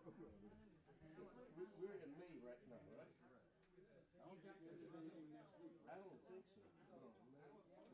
We're in May right now, right? I don't think so. No, May, no, no, I'll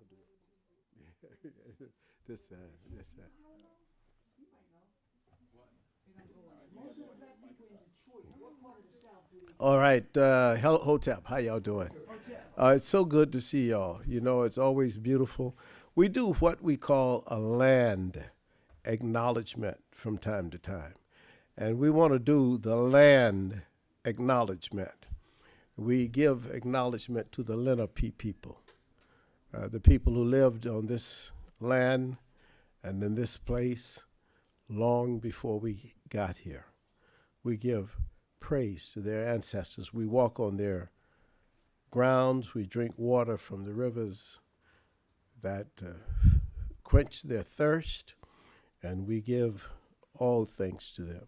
do it. This side, this side. All right, hello, Hotep. How y'all doing? It's so good to see y'all. You know, it's always beautiful. We do what we call a land acknowledgement from time to time, and we want to do the land acknowledgement. We give acknowledgement to the Lenape people, the people who lived on this land and in this place long before we got here. We give praise to their ancestors. We walk on their grounds. We drink water from the rivers that quench their thirst, and we give all thanks to them.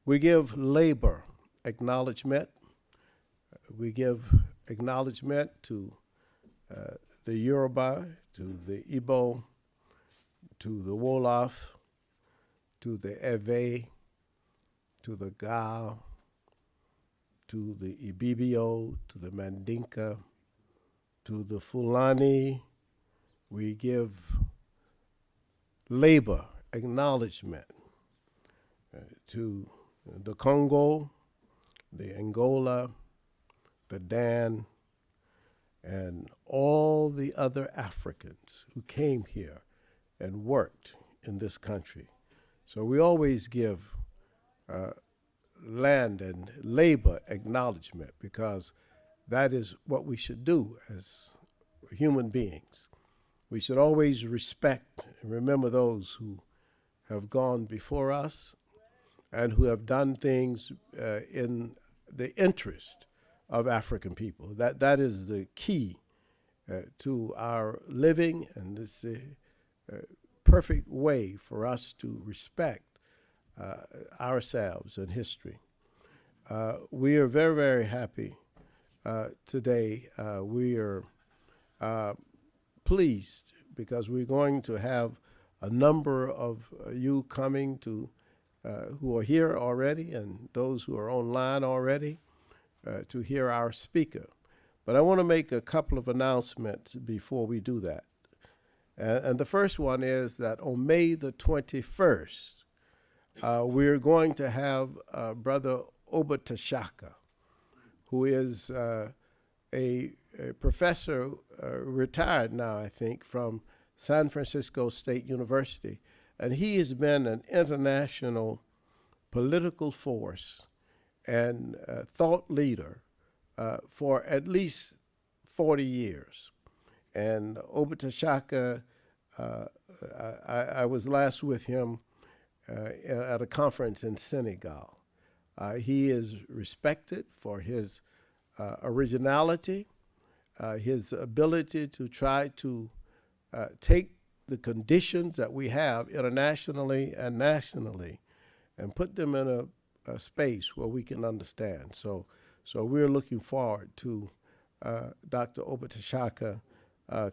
We give labor acknowledgement. We give acknowledgement to the Yoruba, to the Igbo, to the Wolof, to the Ewe, to the Ga, to the Ibibio, to the Mandinka, to the Fulani. We give labor acknowledgement to the Congo, the Angola, the Dan, and all the other Africans who came here and worked in this country. So we always give land and labor acknowledgement because that is what we should do as human beings. We should always respect and remember those who have gone before us and who have done things in the interest of African people. That is the key to our living, and it's a perfect way for us to respect ourselves and history. We are very, very happy today. We are pleased because we're going to have a number of you coming to who are here already and those who are online already to hear our speaker. But I want to make a couple of announcements before we do that. And the first one is that on May the 21st, we're going to have Brother Obatashaka, who is a professor, retired now, I think, from San Francisco State University. And he has been an international political force and thought leader for at least 40 years. And Obatashaka, I was last with him at a conference in Senegal. He is respected for his originality, his ability to try to take the conditions that we have internationally and nationally and put them in a space where we can understand. So we're looking forward to Dr. Obatashaka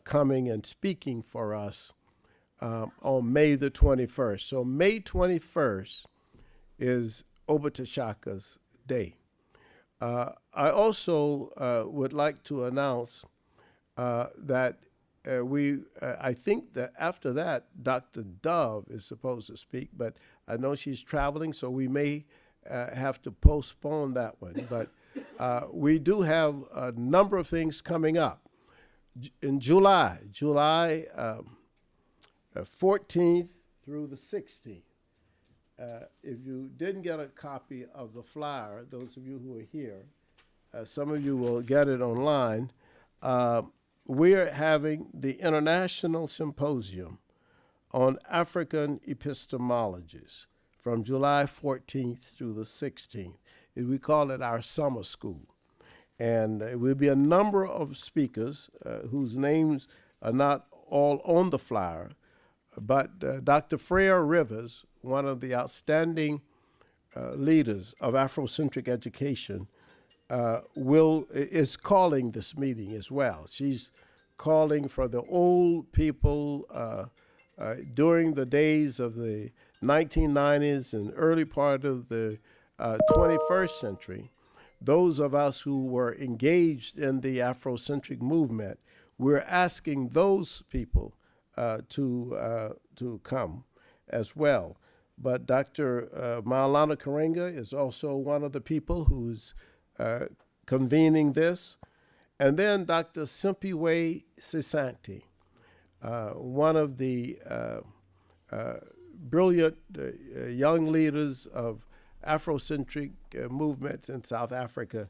coming and speaking for us on May the 21st. So May 21st is Obatashaka's day. I also would like to announce that I think that after that, Dr. Dove is supposed to speak, but I know she's traveling, so we may have to postpone that one. But we do have a number of things coming up. In July 14th through the 16th, if you didn't get a copy of the flyer, those of you who are here, some of you will get it online. We're having the International Symposium on African Epistemologies from July 14th through the 16th. We call it our summer school. And there will be a number of speakers whose names are not all on the flyer, but Dr. Freya Rivers, one of the outstanding leaders of Afrocentric education, is calling this meeting as well. She's calling for the old people during the days of the 1990s and early part of the 21st century. Those of us who were engaged in the Afrocentric movement, we're asking those people to come as well. But Dr. Maulana Karenga is also one of the people who's convening this. And then Dr. Simpiwe Sisanti, one of the brilliant young leaders of Afrocentric movements in South Africa,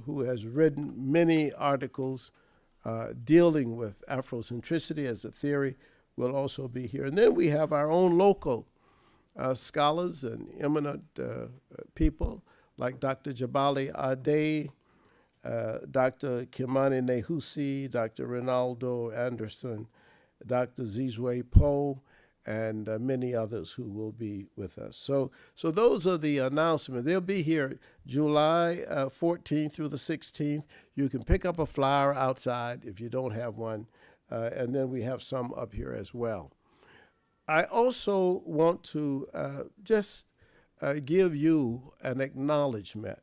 who has written many articles dealing with Afrocentricity as a theory, will also be here. And then we have our own local scholars and eminent people like Dr. Jabali Ade, Dr. Kimani Nehusi, Dr. Ronaldo Anderson, Dr. Zizwe Poe, and many others who will be with us. So those are the announcements. They'll be here July 14th through the 16th. You can pick up a flyer outside if you don't have one, and then we have some up here as well. I also want to just give you an acknowledgement.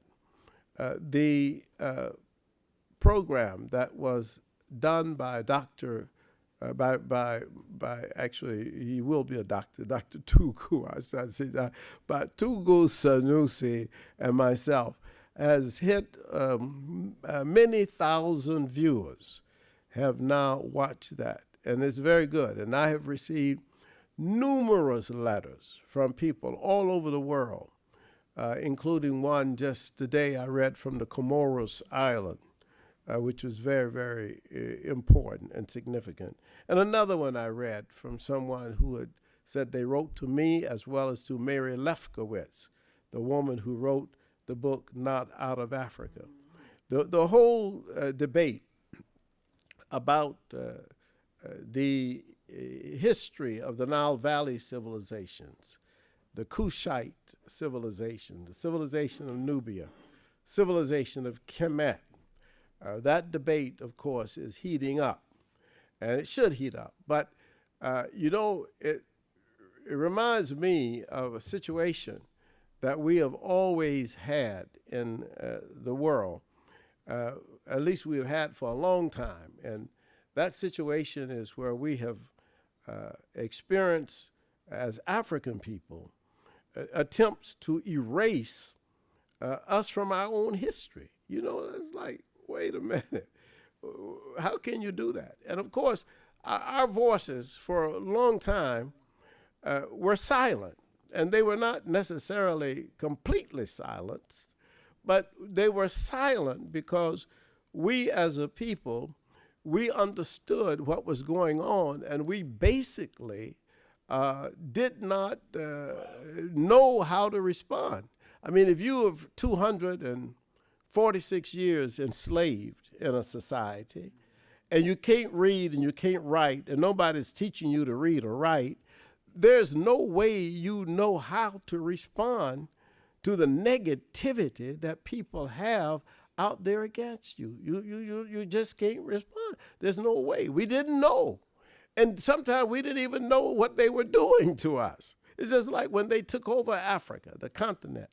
The program that was done by Dr. Actually, he will be a doctor, Dr. Tugu, I should say that, but Tugu Sanusi and myself has hit many thousand viewers have now watched that, and it's very good. And I have received numerous letters from people all over the world, including one just today I read from the Comoros Island, which was very, very important and significant. And another one I read from someone who had said they wrote to me as well as to Mary Lefkowitz, the woman who wrote the book Not Out of Africa. The whole debate about the history of the Nile Valley civilizations, the Kushite civilization, the civilization of Nubia, civilization of Kemet. That debate, of course, is heating up, and it should heat up. But, it reminds me of a situation that we have always had in the world, at least we have had for a long time. And that situation is where we have experienced, as African people, attempts to erase us from our own history. It's like, wait a minute, how can you do that? And of course, our voices for a long time were silent, and they were not necessarily completely silenced, but they were silent because we as a people, we understood what was going on, and we basically did not know how to respond. I mean, if you have 246 years enslaved in a society, and you can't read and you can't write, and nobody's teaching you to read or write, there's no way you know how to respond to the negativity that people have out there against you. You just can't respond. There's no way. We didn't know. And sometimes we didn't even know what they were doing to us. It's just like when they took over Africa, the continent,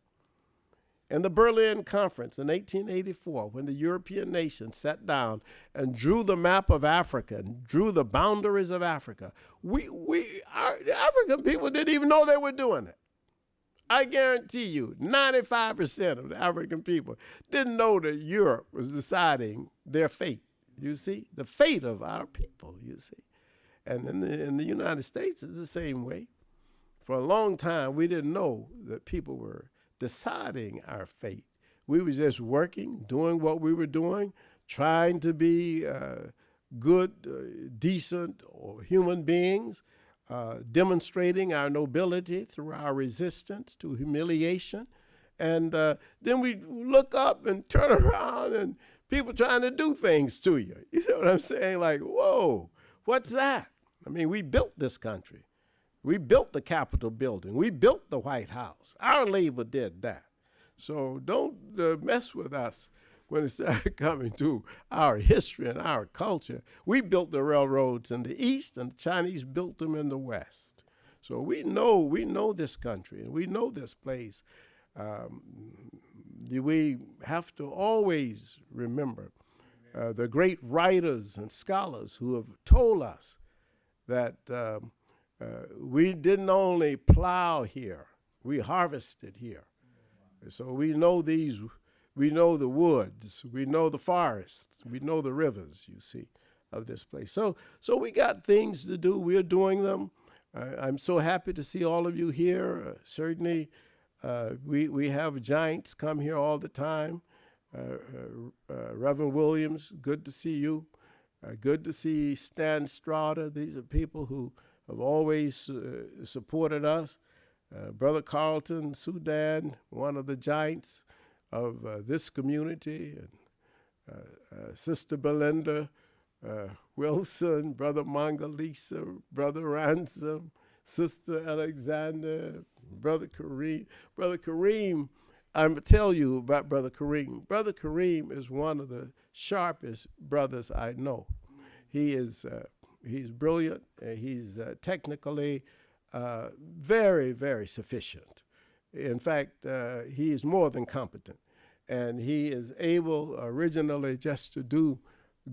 in the Berlin Conference in 1884, when the European nations sat down and drew the map of Africa and drew the boundaries of Africa, the African people didn't even know they were doing it. I guarantee you, 95% of the African people didn't know that Europe was deciding their fate, you see, the fate of our people, you see. And in the United States, it's the same way. For a long time, we didn't know that people were deciding our fate. We were just working, doing what we were doing, trying to be good, decent or human beings, demonstrating our nobility through our resistance to humiliation. And then we look up and turn around and people trying to do things to you. You know what I'm saying? Like, whoa, what's that? I mean, we built this country. We built the Capitol building. We built the White House. Our labor did that. So don't mess with us when it started coming to our history and our culture. We built the railroads in the East, and the Chinese built them in the West. So we know this country, and we know this place. We have to always remember the great writers and scholars who have told us that we didn't only plow here, we harvested here. So we know we know the woods, we know the forests, we know the rivers, you see, of this place. So we got things to do, we're doing them. I'm so happy to see all of you here. Certainly, we have giants come here all the time. Reverend Williams, good to see you. Good to see Stan Strada. These are people who have always supported us. Brother Carlton Sudan, one of the giants of this community, and Sister Belinda Wilson, Brother Mangalisa, Brother Ransom, Sister Alexander, Brother Kareem. Brother Kareem, I'm going to tell you about Brother Kareem. Brother Kareem is one of the sharpest brothers I know. He's brilliant. He's technically very, very sufficient. In fact, he is more than competent. And he is able originally just to do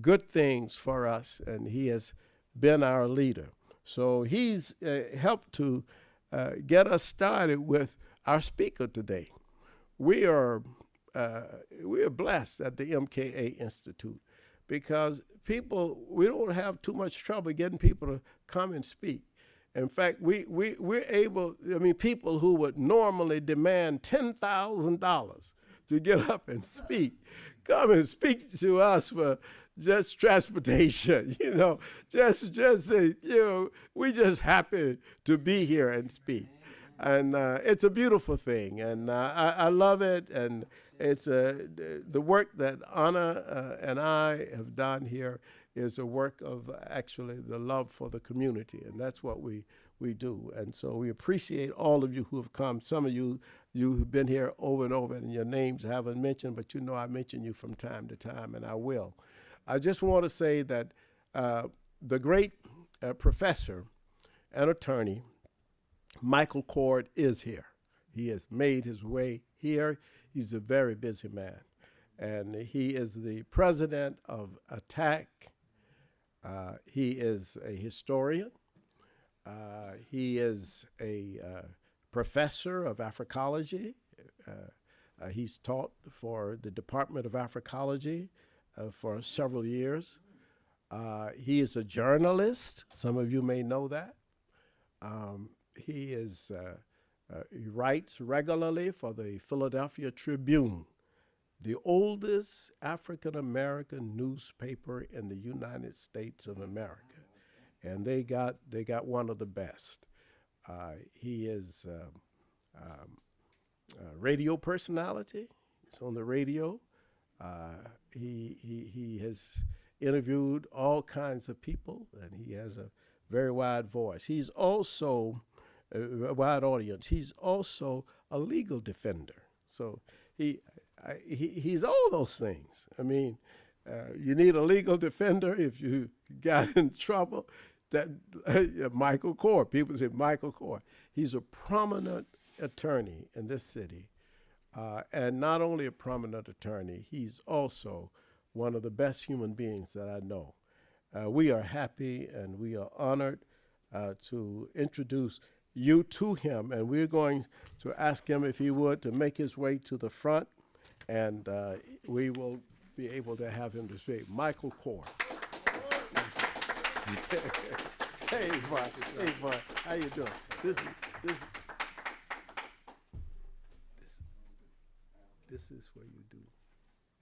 good things for us, and he has been our leader. So he's helped to get us started with our speaker today. We are blessed at the MKA Institute because we don't have too much trouble getting people to come and speak. In fact, we're able, people who would normally demand $10,000 to get up and speak, come and speak to us for just transportation, we just happy to be here and speak. And it's a beautiful thing, and I love it, and It's the work that Anna and I have done here is a work of actually the love for the community, and that's what we do. And so we appreciate all of you who have come. Some of you have been here over and over, and your names I haven't mentioned, but you know I mention you from time to time, and I will. I just want to say that the great professor and attorney Michael Coard is here. He has made his way here. He's a very busy man, and he is the president of ATAQ. He is a historian. He is a professor of Africology. He's taught for the Department of Africology for several years. He is a journalist. Some of you may know that. He writes regularly for the Philadelphia Tribune, the oldest African-American newspaper in the United States of America. And they got one of the best. He is a radio personality. He's on the radio. He has interviewed all kinds of people, and he has a very wide voice. He's also a wide audience. He's also a legal defender. So he's all those things. I mean, you need a legal defender if you got in trouble. That Michael Coard. People say Michael Coard. He's a prominent attorney in this city, and not only a prominent attorney, he's also one of the best human beings that I know. We are happy and we are honored to introduce you to him, and we're going to ask him if he would to make his way to the front, and we will be able to have him to speak. Michael Coard. Hey, Mark. Hey, Mark. How you doing? This is what you do.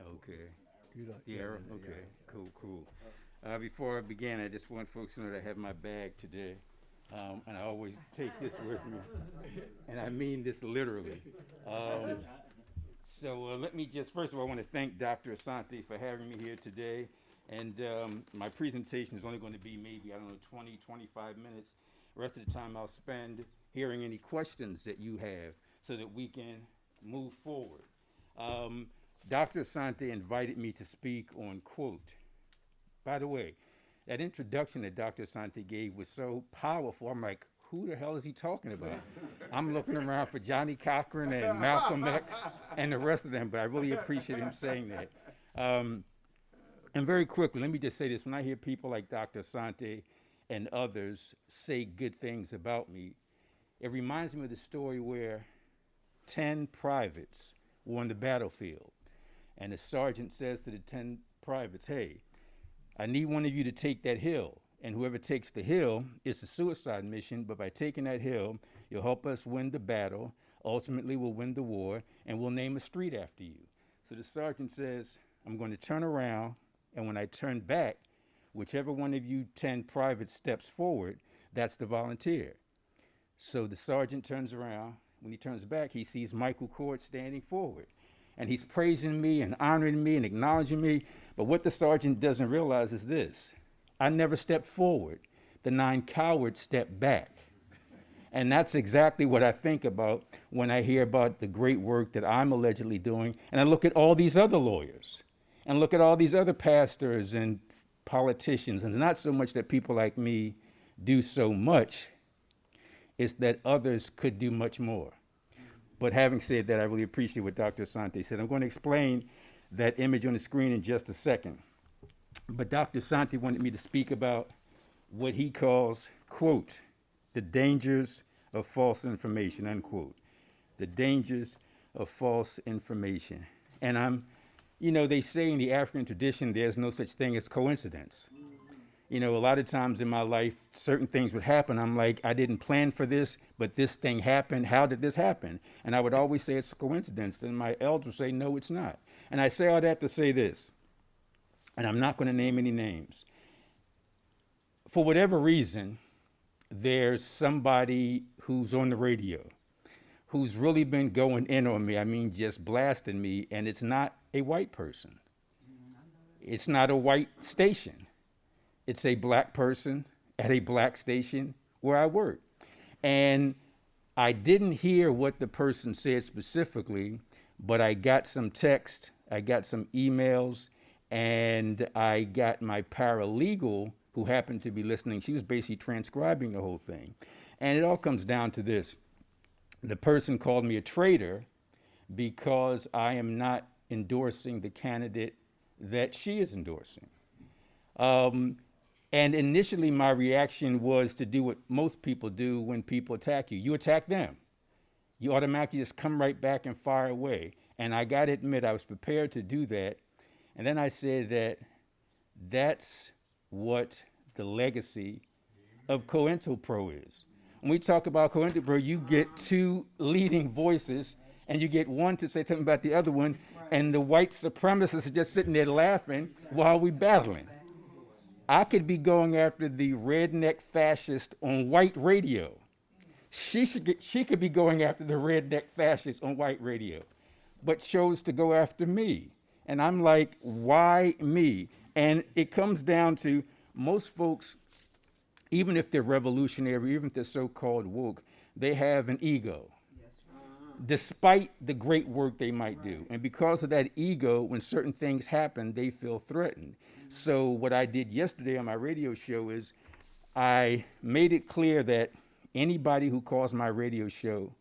Okay. You know, Yeah, okay. Cool. Before I begin, I just want folks to know that I have my bag today. And I always take this with me. And I mean this literally. So let me just, first of all, I want to thank Dr. Asante for having me here today. And my presentation is only going to be maybe, 20, 25 minutes. The rest of the time I'll spend hearing any questions that you have so that we can move forward. Dr. Asante invited me to speak on quote. By the way, that introduction that Dr. Asante gave was so powerful. I'm like, who the hell is he talking about? I'm looking around for Johnny Cochran and Malcolm X and the rest of them, but I really appreciate him saying that. And very quickly, let me just say this. When I hear people like Dr. Asante and others say good things about me, it reminds me of the story where 10 privates were on the battlefield. And the sergeant says to the 10 privates, hey, I need one of you to take that hill. And whoever takes the hill, it's a suicide mission, but by taking that hill, you'll help us win the battle. Ultimately, we'll win the war, and we'll name a street after you. So the sergeant says, I'm going to turn around, and when I turn back, whichever one of you 10 privates steps forward, that's the volunteer. So the sergeant turns around. When he turns back, he sees Michael Coard standing forward. And he's praising me and honoring me and acknowledging me. But what the sergeant doesn't realize is this. I never stepped forward. The 9 cowards stepped back. And that's exactly what I think about when I hear about the great work that I'm allegedly doing. And I look at all these other lawyers and look at all these other pastors and politicians. And it's not so much that people like me do so much, it's that others could do much more. But having said that, I really appreciate what Dr. Asante said. I'm going to explain that image on the screen in just a second. But Dr. Asante wanted me to speak about what he calls, quote, the dangers of false information, unquote. The dangers of false information. And they say in the African tradition, there's no such thing as coincidence. A lot of times in my life, certain things would happen. I'm like, I didn't plan for this, but this thing happened. How did this happen? And I would always say it's a coincidence. Then my elders would say, no, it's not. And I say all that to say this, and I'm not going to name any names. For whatever reason, there's somebody who's on the radio who's really been going in on me. I mean, just blasting me, and it's not a white person. It's not a white station. It's a black person at a black station where I work. And I didn't hear what the person said specifically, but I got some text, I got some emails, and I got my paralegal who happened to be listening. She was basically transcribing the whole thing. And it all comes down to this. The person called me a traitor because I am not endorsing the candidate that she is endorsing. And initially my reaction was to do what most people do when people attack you. You attack them. You automatically just come right back and fire away. And I gotta admit, I was prepared to do that. And then I said that that's what the legacy of COINTELPRO is. When we talk about COINTELPRO, you get two leading voices, and you get one to say something about the other one, and the white supremacists are just sitting there laughing while we battling. I could be going after the redneck fascist on white radio. She could be going after the redneck fascist on white radio, but chose to go after me. And I'm like, why me? And it comes down to most folks, even if they're revolutionary, even if they're so-called woke, they have an ego, despite the great work they might do. And because of that ego, when certain things happen, they feel threatened. So what I did yesterday on my radio show is I made it clear that anybody who calls my radio show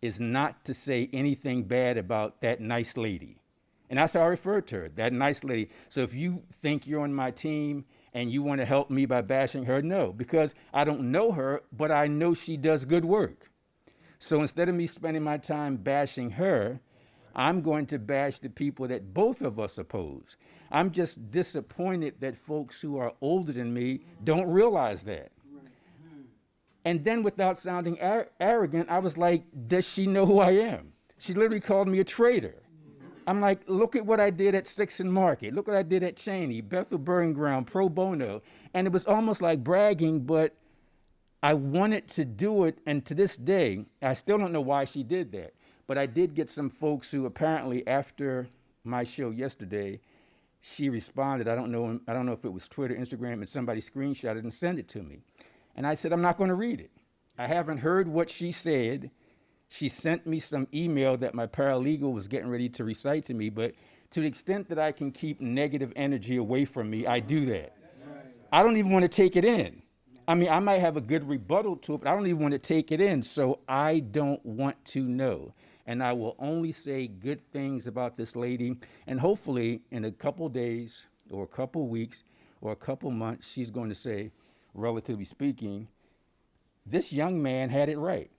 is not to say anything bad about that nice lady. And that's how I refer to her, that nice lady. So if you think you're on my team and you want to help me by bashing her, no, because I don't know her, but I know she does good work. So instead of me spending my time bashing her, I'm going to bash the people that both of us oppose. I'm just disappointed that folks who are older than me don't realize that. And then without sounding arrogant, I was like, does she know who I am? She literally called me a traitor. I'm like, look at what I did at 6th and Market. Look what I did at Cheney, Bethel Burning Ground, pro bono. And it was almost like bragging, but I wanted to do it. And to this day, I still don't know why she did that. But I did get some folks who apparently after my show yesterday, she responded. I don't know if it was Twitter, Instagram, and somebody screenshot it and sent it to me. And I said, I'm not going to read it. I haven't heard what she said. She sent me some email that my paralegal was getting ready to recite to me, but to the extent that I can keep negative energy away from me, I do that. I don't even want to take it in. I mean, I might have a good rebuttal to it, but I don't even want to take it in, so I don't want to know. And I will only say good things about this lady, and hopefully in a couple days or a couple weeks or a couple months, she's going to say, relatively speaking, this young man had it right.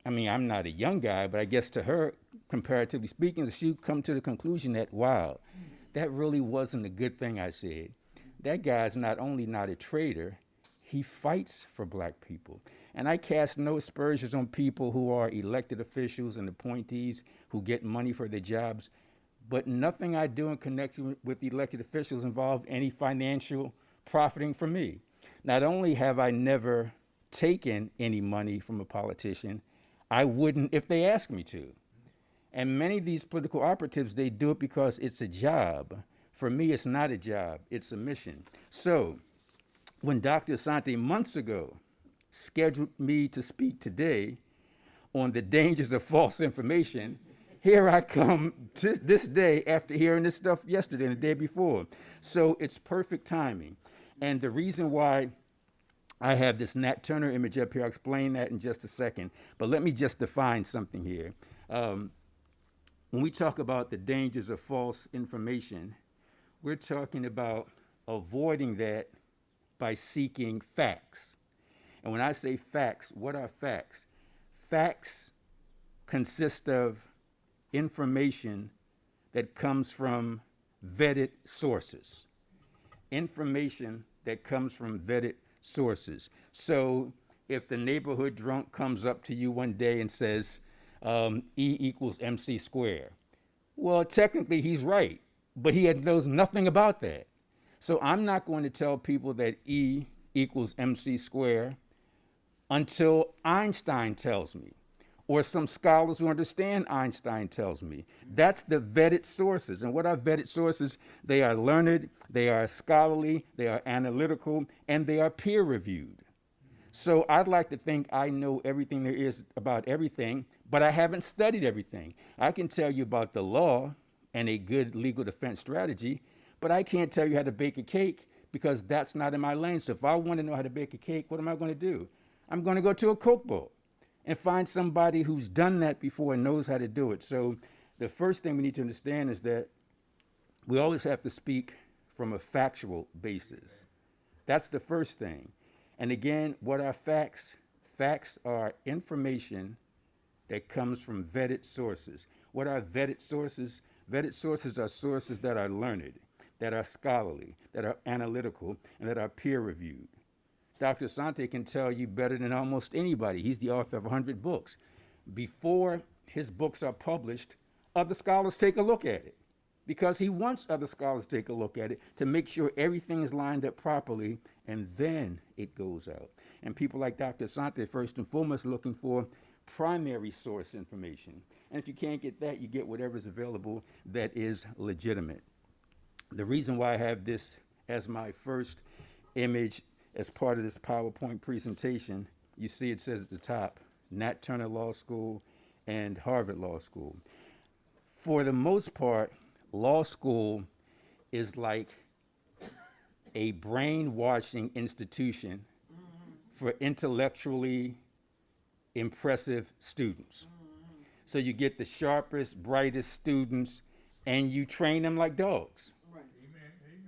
I mean, I'm not a young guy, but I guess to her, comparatively speaking, she'd come to the conclusion that, wow, that really wasn't a good thing I said. That guy's not only not a traitor, he fights for black people. And I cast no aspersions on people who are elected officials and appointees who get money for their jobs, but nothing I do in connection with elected officials involved any financial profiting for me. Not only have I never taken any money from a politician, I wouldn't if they asked me to. And many of these political operatives, they do it because it's a job. For me, it's not a job, it's a mission. So when Dr. Asante months ago scheduled me to speak today on the dangers of false information, here I come this day after hearing this stuff yesterday and the day before. So it's perfect timing. And the reason why I have this Nat Turner image up here. I'll explain that in just a second. But let me just define something here. When we talk about the dangers of false information, we're talking about avoiding that by seeking facts. And when I say facts, what are facts? Facts consist of information that comes from vetted sources. Information that comes from vetted sources. So if the neighborhood drunk comes up to you one day and says, E equals MC squared, well, technically he's right, but he knows nothing about that. So I'm not going to tell people that E equals MC squared until Einstein tells me, or some scholars who understand Einstein tells me. That's the vetted sources. And what are vetted sources? They are learned, they are scholarly, they are analytical, and they are peer reviewed. So I'd like to think I know everything there is about everything, but I haven't studied everything. I can tell you about the law and a good legal defense strategy, but I can't tell you how to bake a cake because that's not in my lane. So if I want to know how to bake a cake, what am I going to do? I'm going to go to a cookbook and find somebody who's done that before and knows how to do it. So the first thing we need to understand is that we always have to speak from a factual basis. That's the first thing. And again, what are facts? Facts are information that comes from vetted sources. What are vetted sources? Vetted sources are sources that are learned, that are scholarly, that are analytical, and that are peer reviewed. Dr. Asante can tell you better than almost anybody. He's the author of 100 books. Before his books are published, other scholars take a look at it because he wants other scholars to take a look at it to make sure everything is lined up properly, and then it goes out. And people like Dr. Asante, first and foremost, looking for primary source information. And if you can't get that, you get whatever's available that is legitimate. The reason why I have this as my first image as part of this PowerPoint presentation, you see it says at the top, Nat Turner Law School and Harvard Law School. For the most part, law school is like a brainwashing institution for intellectually impressive students. So you get the sharpest, brightest students, and you train them like dogs. Right.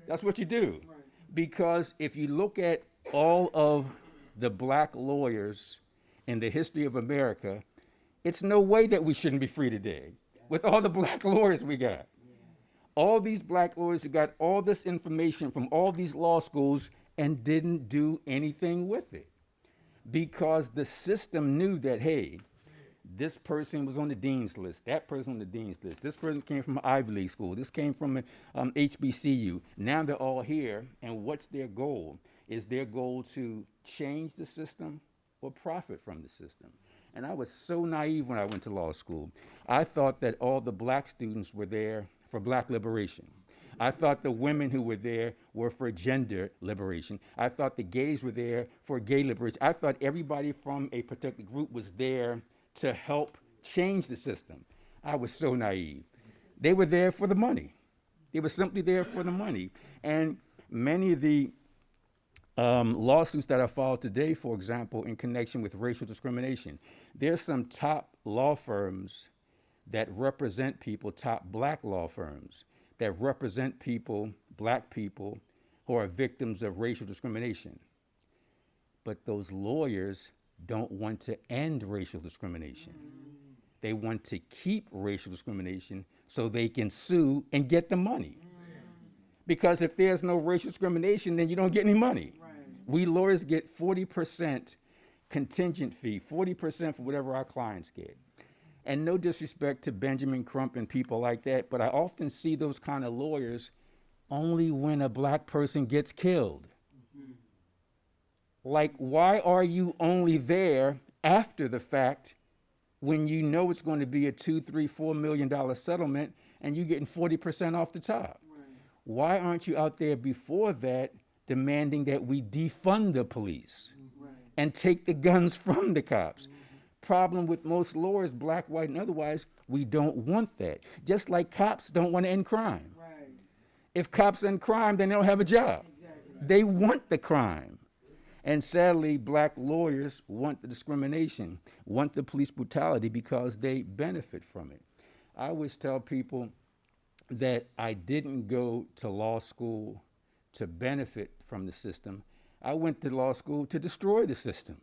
That's what you do. Right. Because if you look at all of the black lawyers in the history of America, it's no way that we shouldn't be free today with all the black lawyers we got. All these black lawyers who got all this information from all these law schools and didn't do anything with it. Because the system knew that, hey, this person was on the dean's list, that person on the dean's list, this person came from an Ivy League school, this came from an HBCU. Now they're all here, and what's their goal? Is their goal to change the system or profit from the system? And I was so naive when I went to law school. I thought that all the black students were there for black liberation. I thought the women who were there were for gender liberation. I thought the gays were there for gay liberation. I thought everybody from a particular group was there to help change the system. I was so naive. They were there for the money. They were simply there for the money. And many of the lawsuits that are filed today, for example, in connection with racial discrimination, there's some top law firms that represent people, top black law firms, that represent people, black people, who are victims of racial discrimination. But those lawyers don't want to end racial discrimination. They want to keep racial discrimination so they can sue and get the money. Because if there's no racial discrimination, then you don't get any money. Right. We lawyers get 40% contingent fee, 40% for whatever our clients get. And no disrespect to Benjamin Crump and people like that, but I often see those kind of lawyers only when a black person gets killed. Like, why are you only there after the fact when you know it's going to be a $2, $3, $4 million settlement and you're getting 40% off the top? Right. Why aren't you out there before that demanding that we defund the police Right. and take the guns from the cops? Problem with most lawyers, black, white, and otherwise, we don't want that. Just like cops don't want to end crime. Right. If cops end crime, then they don't have a job. Exactly. They want the crime. And sadly, black lawyers want the discrimination, want the police brutality because they benefit from it. I always tell people that I didn't go to law school to benefit from the system. I went to law school to destroy the system.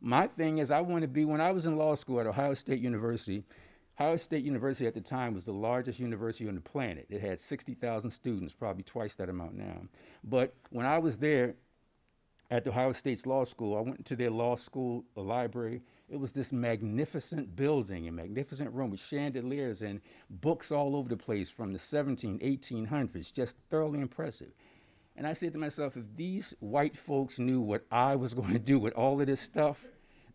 My thing is, I want to be, when I was in law school at Ohio State University at the time was the largest university on the planet. It had 60,000 students, probably twice that amount now. But when I was there, at the Ohio State's law school, I went to their law school library. It was this magnificent building, a magnificent room with chandeliers and books all over the place from the 1800s, just thoroughly impressive. And I said to myself, if these white folks knew what I was going to do with all of this stuff,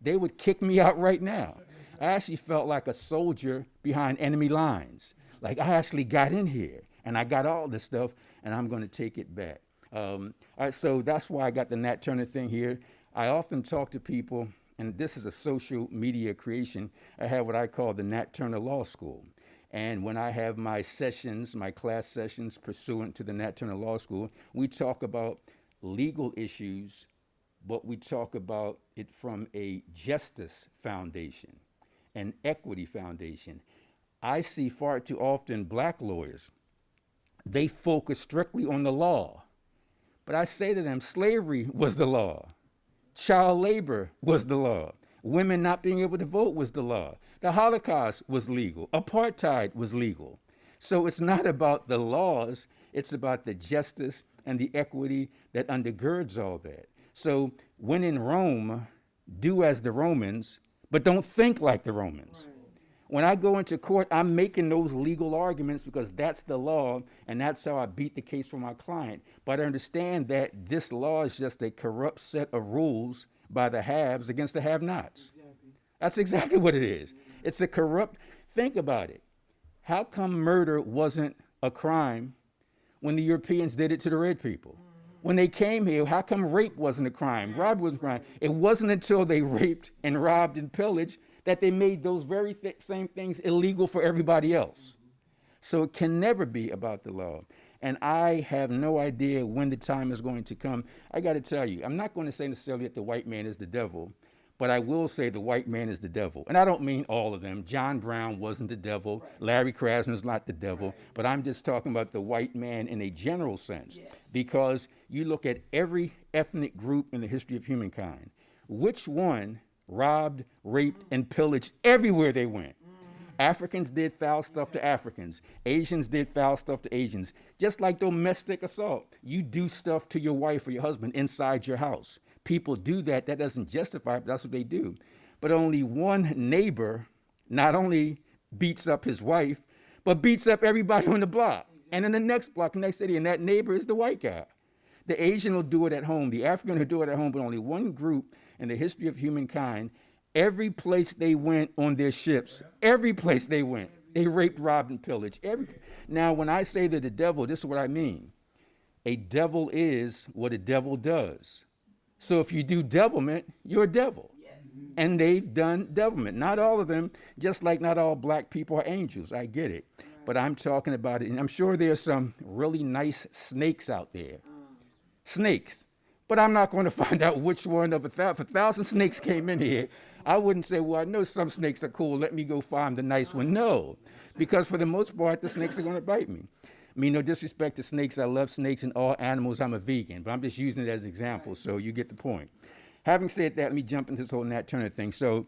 they would kick me out right now. I actually felt like a soldier behind enemy lines. Like I actually got in here and I got all this stuff and I'm going to take it back. So that's why I got the Nat Turner thing here. I often talk to people, and this is a social media creation. I have what I call the Nat Turner Law School. And when I have my sessions, my class sessions pursuant to the Nat Turner Law School, we talk about legal issues, but we talk about it from a justice foundation, an equity foundation. I see far too often black lawyers, they focus strictly on the law. But I say to them, slavery was the law. Child labor was the law. Women not being able to vote was the law. The Holocaust was legal. Apartheid was legal. So it's not about the laws, it's about the justice and the equity that undergirds all that. So when in Rome, do as the Romans, but don't think like the Romans. Right. When I go into court, I'm making those legal arguments because that's the law, and that's how I beat the case for my client. But I understand that this law is just a corrupt set of rules by the haves against the have-nots. Exactly. That's exactly what it is. It's a corrupt, think about it. How come murder wasn't a crime when the Europeans did it to the red people? When they came here, how come rape wasn't a crime? Robbery wasn't a crime. It wasn't until they raped and robbed and pillaged that they made those very same things illegal for everybody else. So it can never be about the law. And I have no idea when the time is going to come. I got to tell you, I'm not going to say necessarily that the white man is the devil, but I will say the white man is the devil. And I don't mean all of them. John Brown wasn't the devil. Right. Larry Krasner's not the devil. Right. But I'm just talking about the white man in a general sense. Yes. Because you look at every ethnic group in the history of humankind, which one robbed, raped, and pillaged everywhere they went? Africans did foul stuff to Africans. Asians did foul stuff to Asians. Just like domestic assault. You do stuff to your wife or your husband inside your house. People do that. That doesn't justify it, but that's what they do. But only one neighbor not only beats up his wife, but beats up everybody on the block. And in the next block, next city, and that neighbor is the white guy. The Asian will do it at home. The African will do it at home, but only one group in the history of humankind, every place they went on their ships, every place they went, they raped, robbed, and pillaged. Now, when I say that the devil, this is what I mean. A devil is what a devil does. So if you do devilment, you're a devil. Yes. And they've done devilment. Not all of them, just like not all black people are angels. I get it. But I'm talking about it, and I'm sure there's some really nice snakes out there. Snakes. But I'm not going to find out which one of if 1,000 snakes came in here, I wouldn't say, well, I know some snakes are cool. Let me go find the nice one. No, because for the most part, the snakes are going to bite me. I mean, no disrespect to snakes. I love snakes and all animals. I'm a vegan, but I'm just using it as an example, so you get the point. Having said that, let me jump into this whole Nat Turner thing. So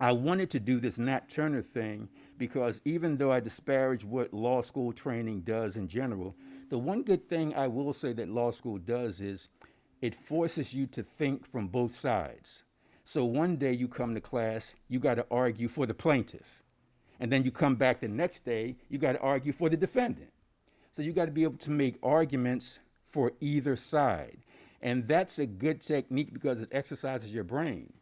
I wanted to do this Nat Turner thing because even though I disparage what law school training does in general, the one good thing I will say that law school does is it forces you to think from both sides. So one day you come to class, you got to argue for the plaintiff. And then you come back the next day, you got to argue for the defendant. So you got to be able to make arguments for either side. And that's a good technique because it exercises your brain.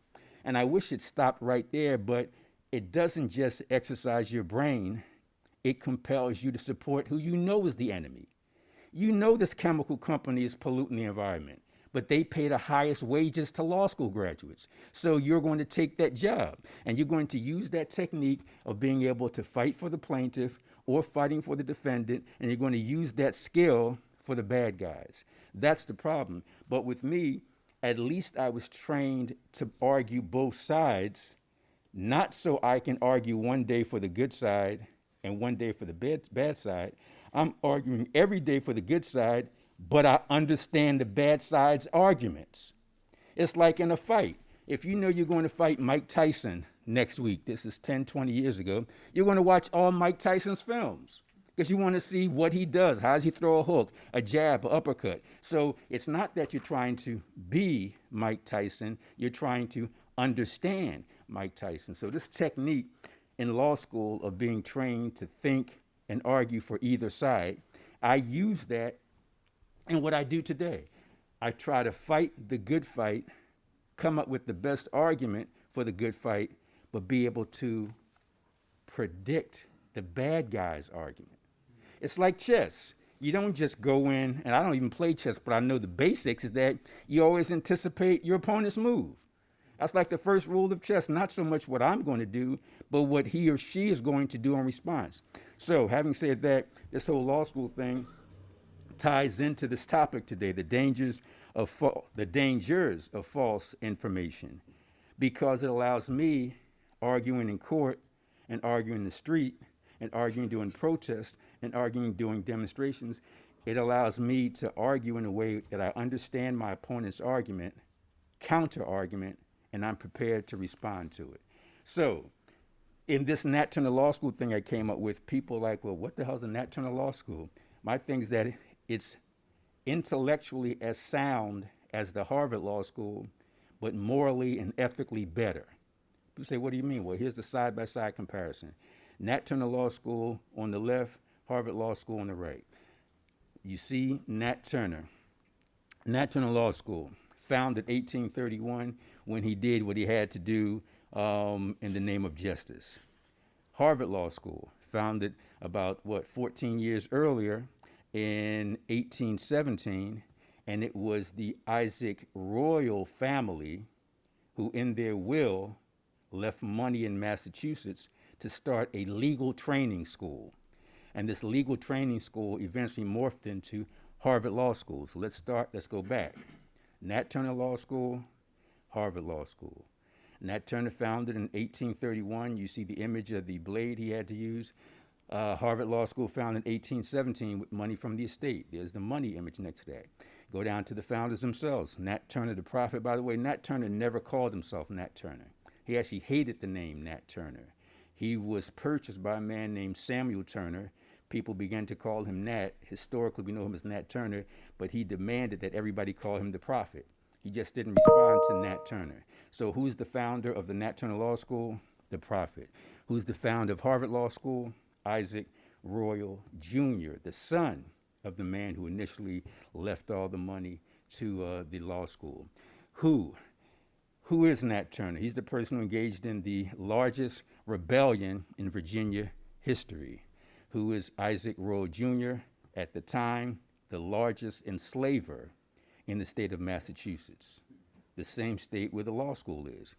And I wish it stopped right there, but it doesn't just exercise your brain. It compels you to support who you know is the enemy. You know this chemical company is polluting the environment, but they pay the highest wages to law school graduates. So you're going to take that job, and you're going to use that technique of being able to fight for the plaintiff or fighting for the defendant, and you're going to use that skill for the bad guys. That's the problem. But with me, at least I was trained to argue both sides, not so I can argue one day for the good side and one day for the bad side. I'm arguing every day for the good side, but I understand the bad side's arguments. It's like in a fight. If you know you're going to fight Mike Tyson next week, this is 10, 20 years ago, you're going to watch all Mike Tyson's films because you want to see what he does. How does he throw a hook, a jab, an uppercut? So it's not that you're trying to be Mike Tyson, you're trying to understand Mike Tyson. So this technique in law school of being trained to think and argue for either side, I use that in what I do today. I try to fight the good fight, come up with the best argument for the good fight, but be able to predict the bad guy's argument. It's like chess. You don't just go in, and I don't even play chess, but I know the basics is that you always anticipate your opponent's move. That's like the first rule of chess, not so much what I'm going to do, but what he or she is going to do in response. So having said that, this whole law school thing ties into this topic today, the dangers of false information, because it allows me arguing in court and arguing in the street and arguing during protests and arguing during demonstrations. It allows me to argue in a way that I understand my opponent's argument, counter-argument, and I'm prepared to respond to it. So in this Nat Turner Law School thing I came up with, people like, well, what the hell is a Nat Turner Law School? My thing is that it's intellectually as sound as the Harvard Law School, but morally and ethically better. You say, what do you mean? Well, here's the side-by-side comparison. Nat Turner Law School on the left, Harvard Law School on the right. You see Nat Turner Law School, founded 1831 when he did what he had to do in the name of justice. Harvard Law School, founded about, 14 years earlier in 1817, and it was the Isaac royal family who in their will left money in Massachusetts to start a legal training school. And this legal training school eventually morphed into Harvard Law School. So let's go back. Nat Turner Law School, Harvard Law School. Nat Turner founded in 1831. You see the image of the blade he had to use. Harvard Law School founded in 1817 with money from the estate. There's the money image next to that. Go down to the founders themselves. Nat Turner, the prophet. By the way, Nat Turner never called himself Nat Turner. He actually hated the name Nat Turner. He was purchased by a man named Samuel Turner. People began to call him Nat. Historically, we know him as Nat Turner, but he demanded that everybody call him the prophet. He just didn't respond to Nat Turner. So who's the founder of the Nat Turner Law School? The prophet. Who's the founder of Harvard Law School? Isaac Royal Jr., the son of the man who initially left all the money to the law school. Who is Nat Turner? He's the person who engaged in the largest rebellion in Virginia history. Who is Isaac Royal Jr., at the time, the largest enslaver in the state of Massachusetts, the same state where the law school is.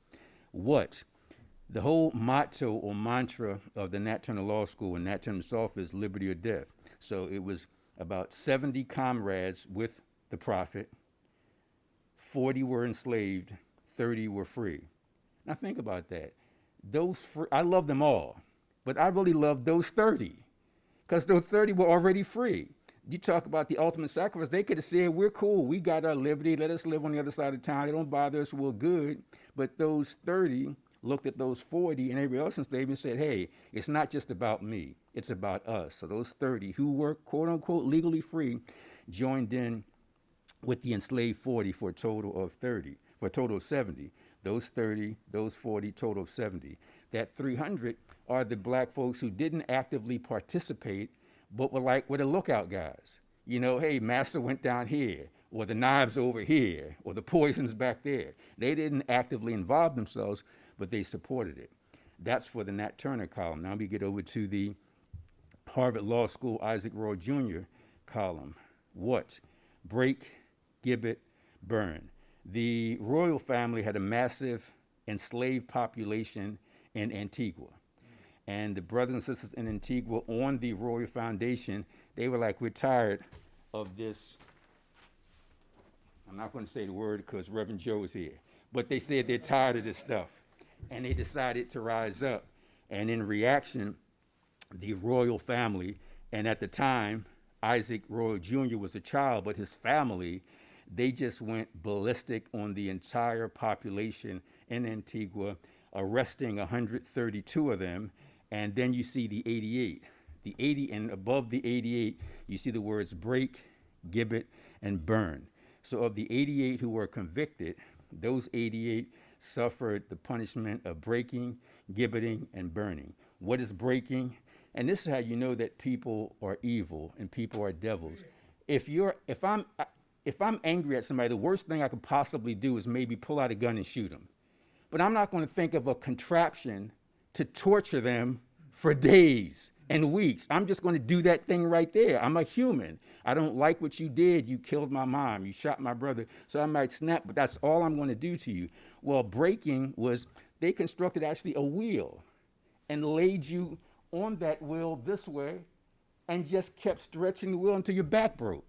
The whole motto or mantra of the Nat Turner Law School and Nat Turner himself is liberty or death. So it was about 70 comrades with the prophet, 40 were enslaved, 30 were free. Now think about that. I love them all, but I really love those 30, because those 30 were already free. You talk about the ultimate sacrifice, they could have said, we're cool, we got our liberty, let us live on the other side of town, they don't bother us, we're good. But those 30 looked at those 40 and everybody else enslaved and said, hey, it's not just about me, it's about us. So those 30 who were quote unquote legally free joined in with the enslaved 40 for a total of 70. Those 30, those 40, total of 70. That 300 are the black folks who didn't actively participate, but were the lookout guys. You know, hey, master went down here, or the knives over here, or the poison's back there. They didn't actively involve themselves, but they supported it. That's for the Nat Turner column. Now we get over to the Harvard Law School Isaac Royal Jr. column. Break, gibbet, burn. The royal family had a massive enslaved population in Antigua. And the brothers and sisters in Antigua on the Royal Foundation, they were like, we're tired of this. I'm not going to say the word because Reverend Joe is here. But they said they're tired of this stuff. And they decided to rise up. And in reaction, the royal family, and at the time, Isaac Royal Jr. was a child, but his family, they just went ballistic on the entire population in Antigua, arresting 132 of them. And then you see the 88. The 80, and above the 88, you see the words break, gibbet, and burn. So of the 88 who were convicted, those 88 suffered the punishment of breaking, gibbeting, and burning. What is breaking? And this is how you know that people are evil and people are devils. If I'm angry at somebody, the worst thing I could possibly do is maybe pull out a gun and shoot them. But I'm not going to think of a contraption to torture them for days and weeks. I'm just going to do that thing right there. I'm a human. I don't like what you did. You killed my mom. You shot my brother. So I might snap, but that's all I'm going to do to you. Well, breaking was, they constructed actually a wheel and laid you on that wheel this way and just kept stretching the wheel until your back broke.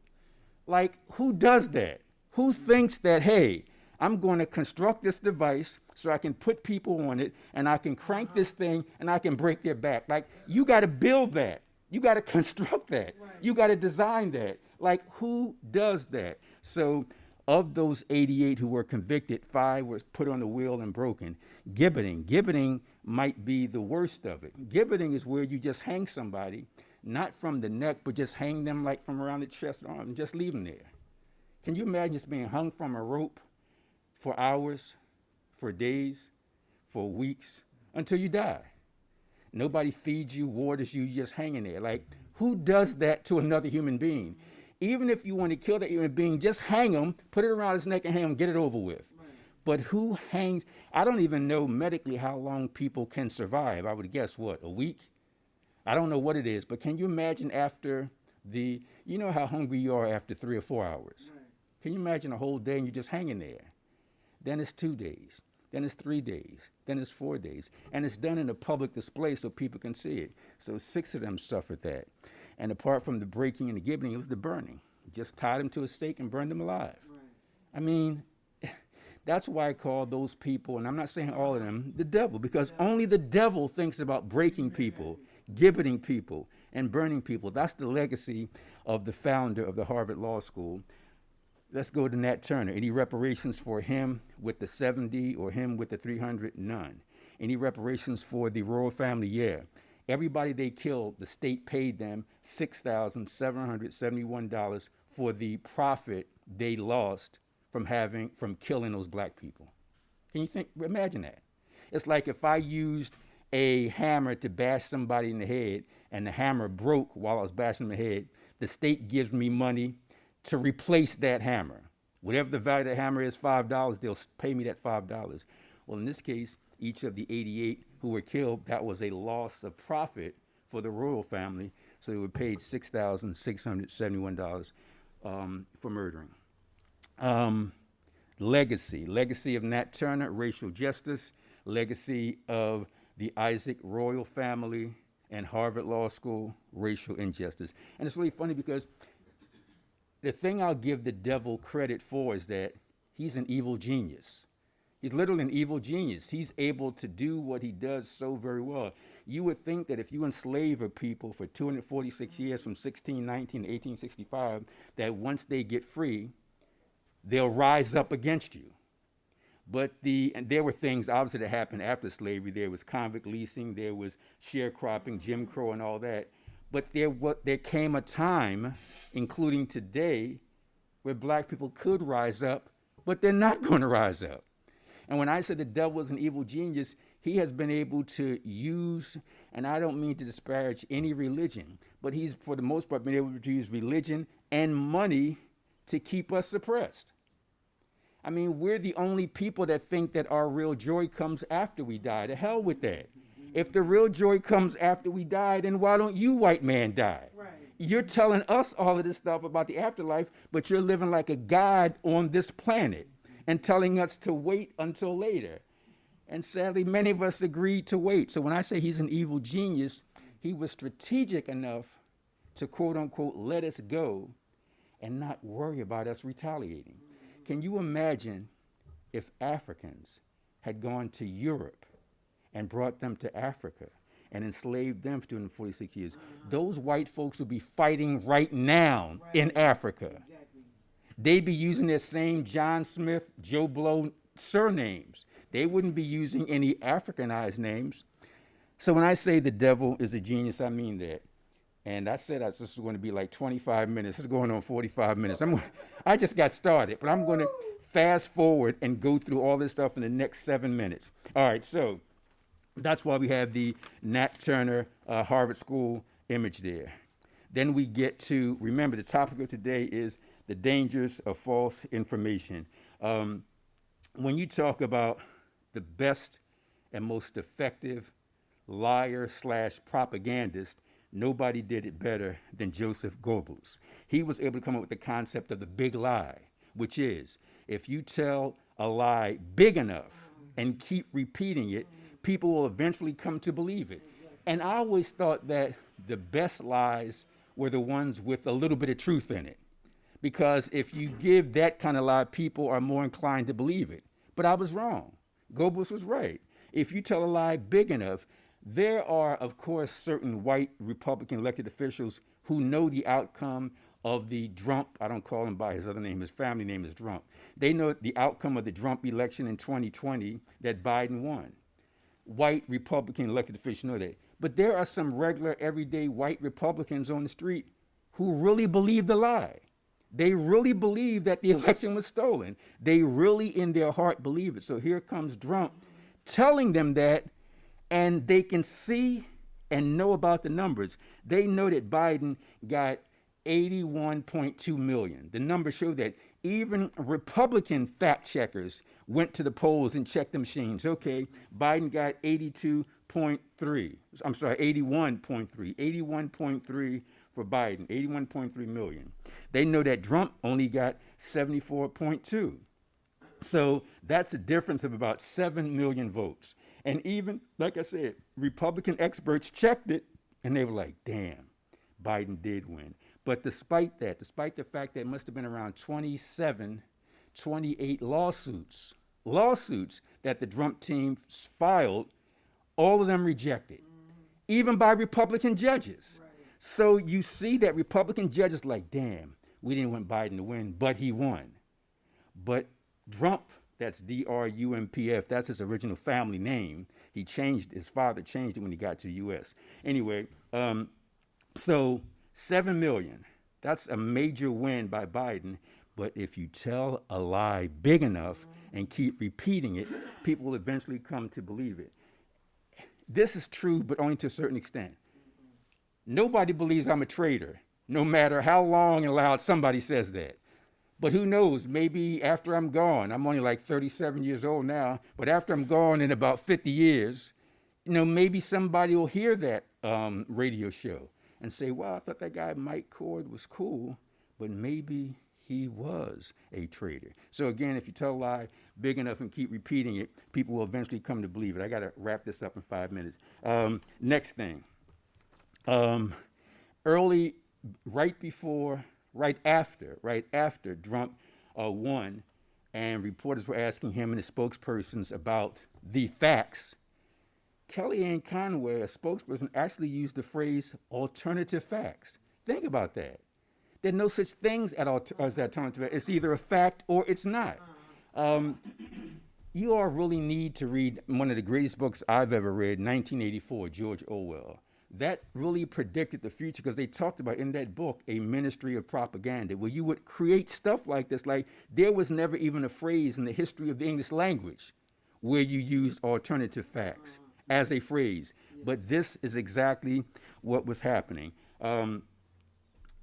Like, who does that? Who thinks that, hey, I'm going to construct this device so I can put people on it and I can crank this thing and I can break their back? Like, you got to build that. You got to construct that. Right. You got to design that. Like, who does that? So of those 88 who were convicted, 5 were put on the wheel and broken. Gibbeting might be the worst of it. Gibbeting is where you just hang somebody, not from the neck, but just hang them like from around the chest arm and just leave them there. Can you imagine just being hung from a rope for hours, for days, for weeks, until you die? Nobody feeds you, waters you, you're just hanging there. Like, who does that to another human being? Even if you want to kill that human being, just hang him, put it around his neck and hang him, get it over with. Right. But who hangs? I don't even know medically how long people can survive. I would guess, what, a week? I don't know what it is, but can you imagine after you know how hungry you are after 3 or 4 hours? Right. Can you imagine a whole day and you're just hanging there? Then it's 2 days, then it's 3 days, then it's 4 days. And it's done in a public display so people can see it. So 6 of them suffered that. And apart from the breaking and the gibbeting, it was the burning. Just tied them to a stake and burned them alive. Right. I mean, that's why I call those people, and I'm not saying all of them, the devil, because only the devil thinks about breaking people, gibbeting people, and burning people. That's the legacy of the founder of the Harvard Law School. Let's go to Nat Turner. Any reparations for him with the 70 or him with the 300? None. Any reparations for the royal family? Yeah. Everybody they killed, the state paid them $6,771 for the profit they lost from killing those black people. Can you imagine that? It's like if I used a hammer to bash somebody in the head and the hammer broke while I was bashing them in the head, the state gives me money to replace that hammer. Whatever the value of the hammer is, $5, they'll pay me that $5. Well, in this case, each of the 88 who were killed, that was a loss of profit for the royal family, so they were paid $6,671 for murdering. Legacy of Nat Turner, racial justice. Legacy of the Isaac royal family and Harvard Law School, racial injustice. And it's really funny because the thing I'll give the devil credit for is that he's an evil genius. He's literally an evil genius. He's able to do what he does so very well. You would think that if you enslave a people for 246 years from 1619 to 1865, that once they get free, they'll rise up against you. But and there were things obviously that happened after slavery. There was convict leasing, there was sharecropping, Jim Crow and all that. But there came a time, including today, where black people could rise up, but they're not going to rise up. And when I say the devil is an evil genius, he has been able to use, and I don't mean to disparage any religion, but he's, for the most part, been able to use religion and money to keep us suppressed. I mean, we're the only people that think that our real joy comes after we die. To hell with that. If the real joy comes after we die, then why don't you, white man, die? Right. You're telling us all of this stuff about the afterlife, but you're living like a god on this planet and telling us to wait until later. And sadly, many of us agreed to wait. So when I say he's an evil genius, he was strategic enough to, quote unquote, let us go and not worry about us retaliating. Can you imagine if Africans had gone to Europe and brought them to Africa and enslaved them for 246 years? Those white folks would be fighting right now in Africa. Exactly. They'd be using their same John Smith, Joe Blow surnames. They wouldn't be using any Africanized names. So when I say the devil is a genius, I mean that. And I said this was going to be like 25 minutes. It's going on 45 minutes. I just got started, but I'm going to fast forward and go through all this stuff in the next 7 minutes. All right, so that's why we have the Nat Turner Harvard School image there. Then we get to, remember, the topic of today is the dangers of false information. When you talk about the best and most effective liar slash propagandist, nobody did it better than Joseph Goebbels. He was able to come up with the concept of the big lie, which is if you tell a lie big enough and keep repeating it, people will eventually come to believe it. And I always thought that the best lies were the ones with a little bit of truth in it. Because if you give that kind of lie, people are more inclined to believe it. But I was wrong. Goebbels was right. If you tell a lie big enough, there are, of course, certain white Republican elected officials who know the outcome of the Trump, I don't call him by his other name, his family name is Trump. They know the outcome of the Trump election in 2020 that Biden won. White Republican elected officials know that. But there are some regular, everyday white Republicans on the street who really believe the lie. They really believe that the election was stolen. They really, in their heart, believe it. So here comes Trump telling them that, and they can see and know about the numbers. They know that Biden got 81.2 million. The numbers show that. Even Republican fact checkers went to the polls and checked the machines. Okay, Biden got 81.3 for Biden, 81.3 million. They know that Trump only got 74.2. So that's a difference of about 7 million votes. And even, like I said, Republican experts checked it, and they were like, damn, Biden did win. But despite that, despite the fact that it must have been around 27, 28 lawsuits that the Trump team filed, all of them rejected, even by Republican judges. Right. So you see that Republican judges like, damn, we didn't want Biden to win, but he won. But Trump, that's D-R-U-M-P-F, that's his original family name. He changed, his father changed it when he got to the U.S. Anyway, so 7 million, that's a major win by Biden. But if you tell a lie big enough and keep repeating it, people will eventually come to believe it. This is true, but only to a certain extent. Nobody believes I'm a traitor, no matter how long and loud somebody says that. But who knows, maybe after I'm gone, I'm only like 37 years old now, but after I'm gone in about 50 years, maybe somebody will hear that radio show and say, well, I thought that guy Mike Coard was cool, but maybe he was a traitor. So again, if you tell a lie big enough and keep repeating it, people will eventually come to believe it. I got to wrap this up in 5 minutes. Next thing. Right after Trump won, and reporters were asking him and his spokespersons about the facts, Kellyanne Conway, a spokesperson, actually used the phrase alternative facts. Think about that. There are no such things as alternative facts. It's either a fact or it's not. You all really need to read one of the greatest books I've ever read, 1984, George Orwell. That really predicted the future because they talked about in that book a ministry of propaganda where you would create stuff like this. Like there was never even a phrase in the history of the English language where you used alternative facts as a phrase. But this is exactly what was happening.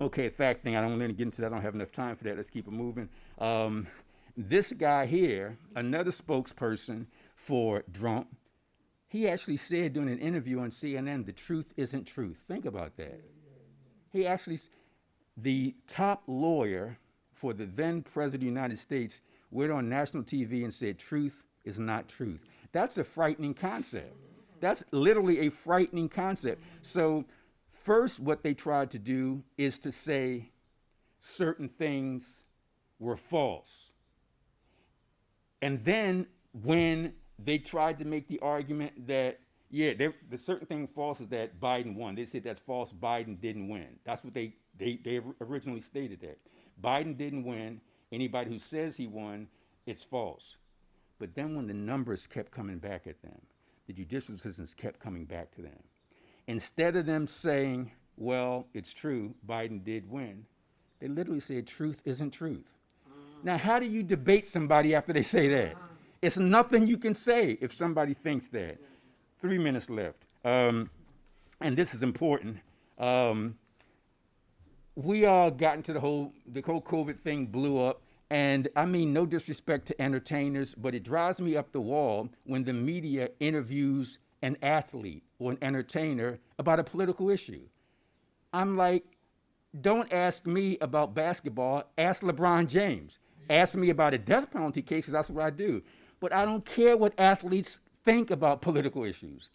Okay, fact thing, I don't want to get into that. I don't have enough time for that. Let's keep it moving. This guy here, another spokesperson for Trump, he actually said during an interview on CNN, the truth isn't truth. Think about that. He actually, the top lawyer for the then president of the United States went on national TV and said, truth is not truth. That's a frightening concept. That's literally a frightening concept. So first, what they tried to do is to say certain things were false. And then when they tried to make the argument that, the certain thing false is that Biden won. They said that's false, Biden didn't win. That's what they originally stated that. Biden didn't win. Anybody who says he won, it's false. But then when the numbers kept coming back at them, the judicial systems kept coming back to them. Instead of them saying, well, it's true, Biden did win, they literally said truth isn't truth. Now, how do you debate somebody after they say that? It's nothing you can say if somebody thinks that. 3 minutes left. And this is important. We all got into the whole COVID thing blew up, And I mean, no disrespect to entertainers, but it drives me up the wall when the media interviews an athlete or an entertainer about a political issue. I'm like, don't ask me about basketball, ask LeBron James. Ask me about a death penalty case, because that's what I do. But I don't care what athletes think about political issues.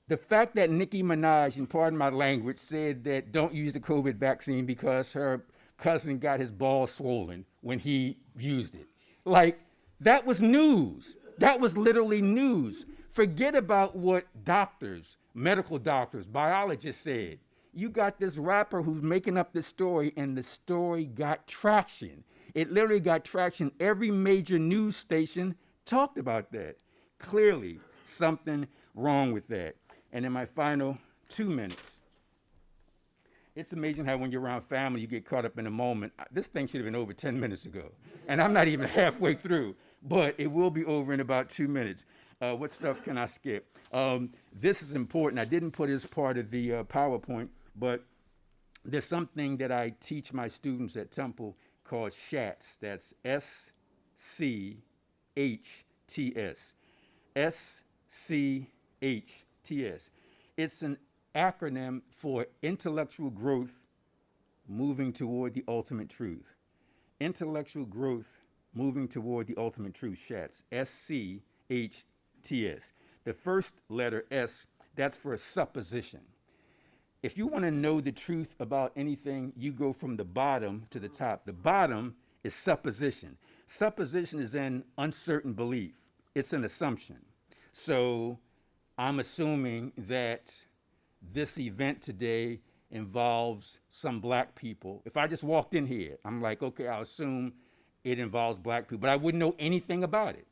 The fact that Nicki Minaj, and pardon my language, said that don't use the COVID vaccine because her cousin got his balls swollen when he used it. Like, that was news. That was literally news. Forget about what doctors, medical doctors, biologists said. You got this rapper who's making up this story, and the story got traction. It literally got traction. Every major news station talked about that. Clearly, something wrong with that. And in my final 2 minutes, it's amazing how when you're around family, you get caught up in the moment. This thing should have been over 10 minutes ago. And I'm not even halfway through, but it will be over in about 2 minutes. What stuff can I skip? This is important. I didn't put it as part of the PowerPoint, but there's something that I teach my students at Temple called SHATS. That's S-C-H-T-S. S-C-H-T-S. It's an acronym for intellectual growth moving toward the ultimate truth. Intellectual growth moving toward the ultimate truth, SHATS. S-C-H-T-S. The first letter S, that's for supposition. If you want to know the truth about anything, you go from the bottom to the top. The bottom is supposition. Supposition is an uncertain belief. It's an assumption. So I'm assuming that this event today involves some black people. If I just walked in here, I'm like, okay, I'll assume it involves black people, but I wouldn't know anything about it.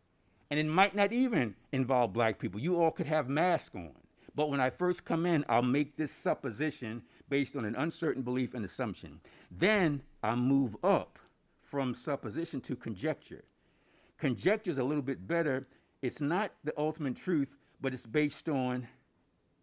And it might not even involve black people. You all could have masks on. But when I first come in, I'll make this supposition based on an uncertain belief and assumption. Then I'll move up from supposition to conjecture. Conjecture is a little bit better. It's not the ultimate truth, but it's based on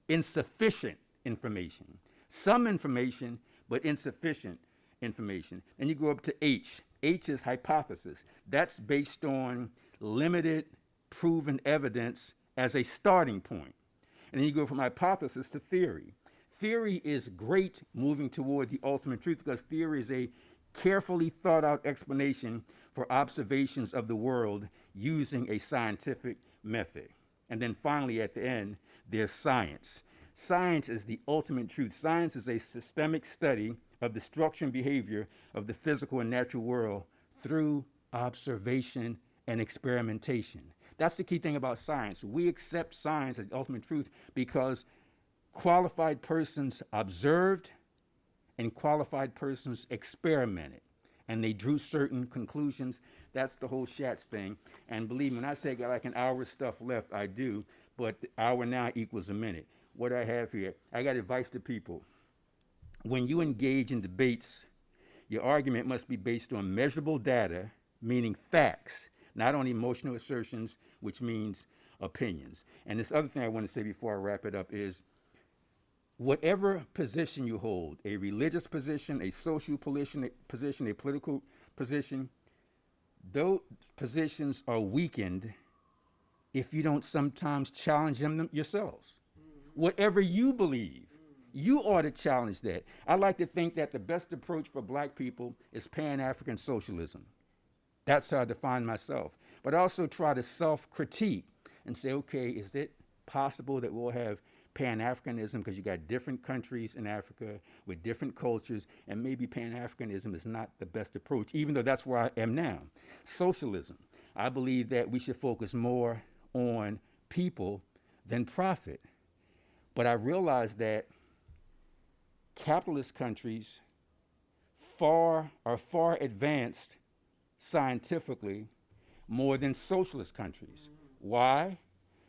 insufficient information. Some information, but insufficient information. Then you go up to H. H is hypothesis. That's based on limited proven evidence as a starting point. And then you go from hypothesis to theory. Theory is great moving toward the ultimate truth because theory is a carefully thought out explanation for observations of the world using a scientific method. And then finally at the end, there's science. Science is the ultimate truth. Science is a systemic study of the structure and behavior of the physical and natural world through observation and experimentation. That's the key thing about science. We accept science as the ultimate truth because qualified persons observed and qualified persons experimented. And they drew certain conclusions. That's the whole SHATS thing. And believe me, when I say I got like an hour of stuff left, I do. But the hour now equals a minute. What do I have here? I got advice to people. When you engage in debates, your argument must be based on measurable data, meaning facts, not on emotional assertions, which means opinions. And this other thing I want to say before I wrap it up is, whatever position you hold, a religious position, a social position, a political position, those positions are weakened if you don't sometimes challenge them yourselves. Whatever you believe, you ought to challenge that. I like to think that the best approach for black people is Pan-African socialism. That's how I define myself. But I also try to self-critique and say, okay, is it possible that we'll have Pan-Africanism because you got different countries in Africa with different cultures, and maybe Pan-Africanism is not the best approach, even though that's where I am now. Socialism. I believe that we should focus more on people than profit. But I realize that capitalist countries are far advanced scientifically more than socialist countries. Why?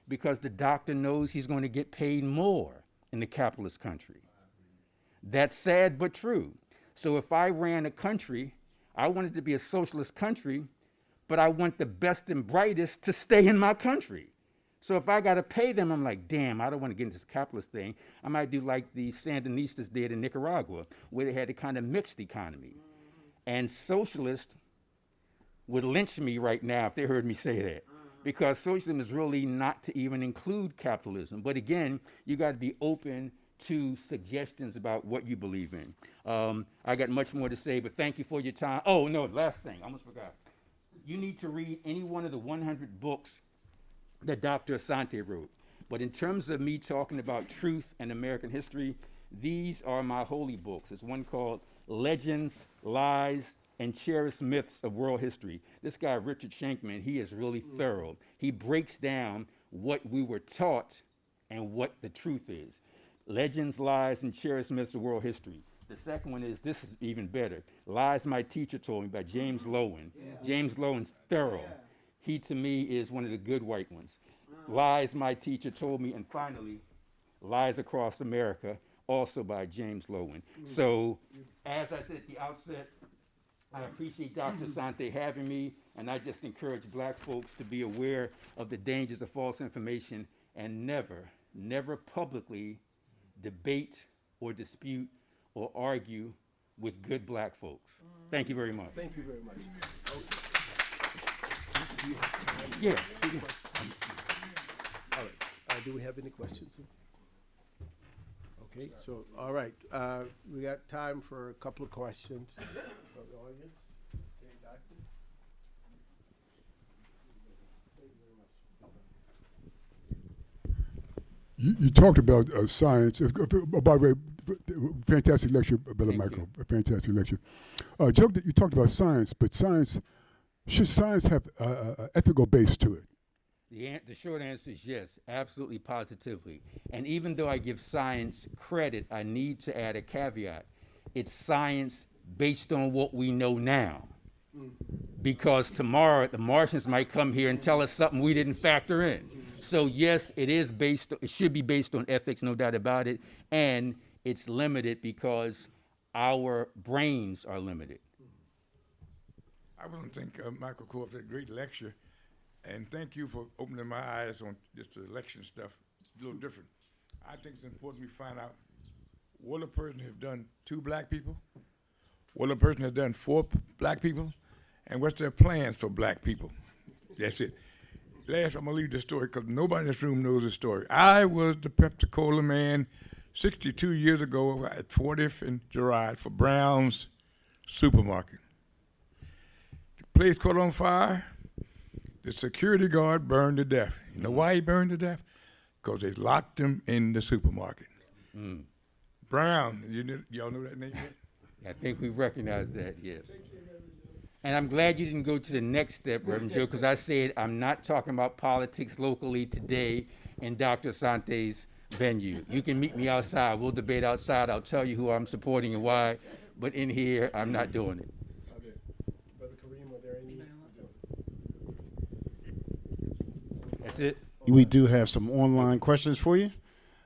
Because the doctor knows he's going to get paid more in the capitalist country. That's sad but true. So if I ran a country, I want it to be a socialist country, but I want the best and brightest to stay in my country. So if I got to pay them, I'm like, damn, I don't want to get into this capitalist thing. I might do like the Sandinistas did in Nicaragua, where they had a kind of mixed economy. And socialists would lynch me right now if they heard me say that. Because socialism is really not to even include capitalism. But again, you got to be open to suggestions about what you believe in. I got much more to say, but thank you for your time. Oh, no, last thing, I almost forgot. You need to read any one of the 100 books that Dr. Asante wrote. But in terms of me talking about truth and American history, these are my holy books. There's one called Legends, Lies, and Cherished Myths of World History. This guy, Richard Shankman, he is really thorough. He breaks down what we were taught and what the truth is. Legends, Lies, and Cherished Myths of World History. The second one is, this is even better, Lies My Teacher Told Me by James Lowen. James Lowen's thorough. He, to me, is one of the good white ones. Lies My Teacher Told Me, and finally, Lies Across America, also by James Lowen. So, as I said at the outset, I appreciate Dr. Asante having me, and I just encourage black folks to be aware of the dangers of false information and never publicly debate or dispute or argue with good black folks. Thank you very much. Thank you very much. Yeah. All right. Do we have any questions? Okay, so, all right. We got time for a couple of questions from the audience. Okay, Doctor? You talked about science. By the way, fantastic lecture, Brother Thank Michael. you. A fantastic lecture. You talked about science, but should science have an ethical base to it? The short answer is yes, absolutely, positively. And even though I give science credit, I need to add a caveat. It's science based on what we know now. Because tomorrow the Martians might come here and tell us something we didn't factor in. So yes, it should be based on ethics, no doubt about it. And it's limited because our brains are limited. I want to thank Michael Coard for that great lecture. And thank you for opening my eyes on just the election stuff, a little different. I think it's important we find out what a person has done to black people, what a person has done for black people, and what's their plans for black people. That's it. Last, I'm gonna leave this story because nobody in this room knows this story. I was the Pepsi-Cola man 62 years ago at 40th and Girard for Brown's Supermarket. The place caught on fire. The security guard burned to death. You know why he burned to death? Because they locked him in the supermarket. Brown, y'all know that name yet? I think we recognize that, yes. And I'm glad you didn't go to the next step, Reverend Joe, because I said I'm not talking about politics locally today in Dr. Asante's venue. You can meet me outside. We'll debate outside. I'll tell you who I'm supporting and why. But in here, I'm not doing it. Okay. Brother Kareem, are there any? That's it. We do have some online questions for you.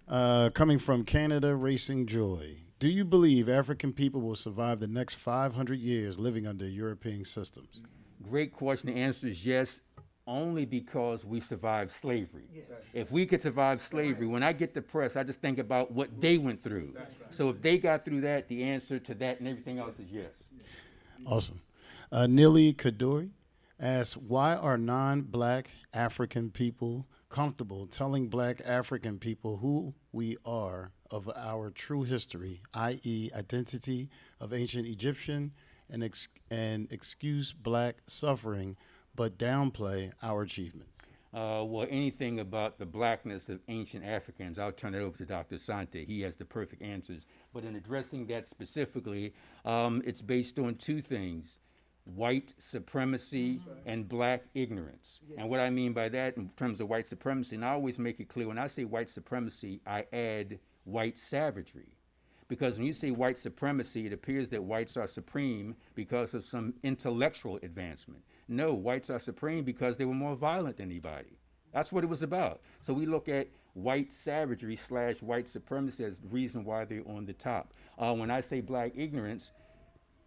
Coming from Canada Racing Joy. Do you believe African people will survive the next 500 years living under European systems? Great question. The answer is yes, only because we survived slavery. Yes. If we could survive slavery, when I get depressed, I just think about what they went through. Right. So if they got through that, the answer to that and everything else is yes. Awesome. Nili Kaduri asks, why are non-black African people comfortable telling black African people who we are of our true history, i.e. identity of ancient Egyptian, and excuse black suffering, but downplay our achievements? Well, anything about the blackness of ancient Africans, I'll turn it over to Dr. Asante. He has the perfect answers. But in addressing that specifically, it's based on two things: white supremacy and black ignorance. Yeah. And what I mean by that in terms of white supremacy, and I always make it clear, when I say white supremacy, I add white savagery. Because when you say white supremacy, it appears that whites are supreme because of some intellectual advancement. No, whites are supreme because they were more violent than anybody. That's what it was about. So we look at white savagery / white supremacy as the reason why they're on the top. When I say black ignorance,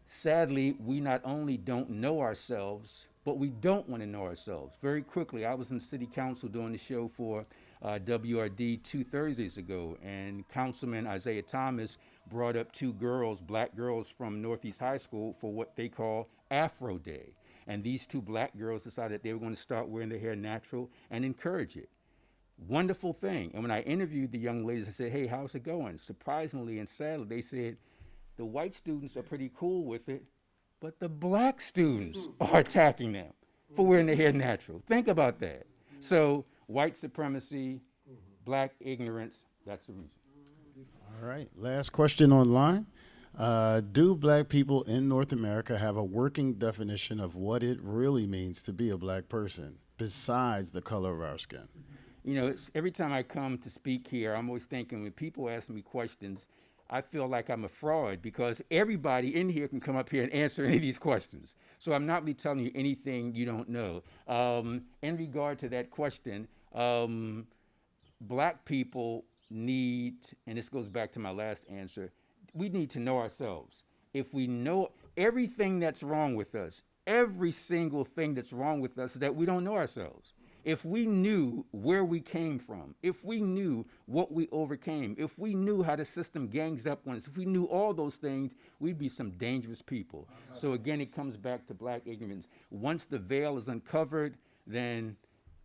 sadly, we not only don't know ourselves, but we don't want to know ourselves. Very quickly, I was in city council doing the show for WRD 2 Thursdays ago, and Councilman Isaiah Thomas brought up two girls, black girls from Northeast High School, for what they call Afro Day. And these two black girls decided they were going to start wearing their hair natural and encourage it. Wonderful thing. And when I interviewed the young ladies, I said, hey, how's it going? Surprisingly and sadly, they said, the white students are pretty cool with it, but the black students are attacking them for wearing their hair natural. Think about that. So white supremacy, black ignorance, that's the reason. All right, last question online. Do black people in North America have a working definition of what it really means to be a black person besides the color of our skin? You know, every time I come to speak here, I'm always thinking when people ask me questions, I feel like I'm a fraud because everybody in here can come up here and answer any of these questions. So I'm not really telling you anything you don't know. In regard to that question, black people need, and this goes back to my last answer, we need to know ourselves. If we know everything that's wrong with us, every single thing that's wrong with us, that we don't know ourselves. If we knew where we came from, if we knew what we overcame, if we knew how the system gangs up on us, if we knew all those things, we'd be some dangerous people. So again, it comes back to black ignorance. Once the veil is uncovered, then